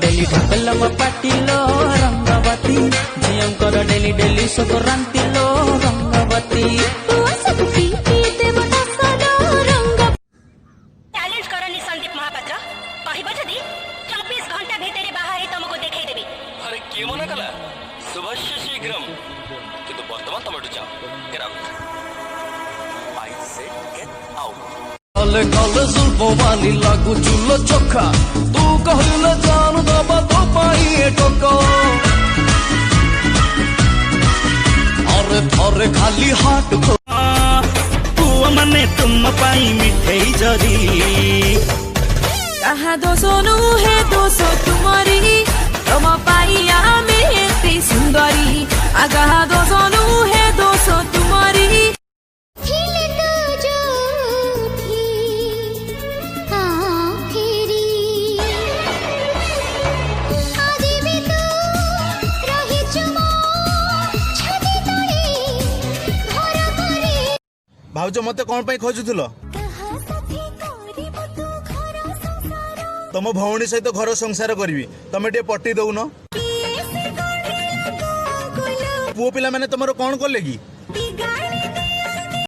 Daily ढकलम पाटिलो रंगवती झियंकर डेली डेली संक्रांति लो रंगवती चैलेंज करनी संदीप महापात्र कहब जदि 24 घंटा भितर बाहर तुमको देखई देबी। अरे किए मना कला शुभस्य शीघ्रम किंतु वर्तमान तुम जाओ गेट आउट आई से गेट आउट कले कले जुल्फो वाली लागू चुल्लो चोखा तू कहले जान दबा तो पाई टोको अरे थरे खाली हाथ पुआ मने तुम पाई मिठई जरी कहा दोसो नु है दोसो तुम्हारी तुम पाई आमे एते सुंदरी आगा दोसो नु है दोसो तुम्हारी भाउज मत कौन पाई खोजुल तुम भौणी सहित घर संसार करी तुम टे पट्टी दौन पुओ पिला माने तुम कौन कले कि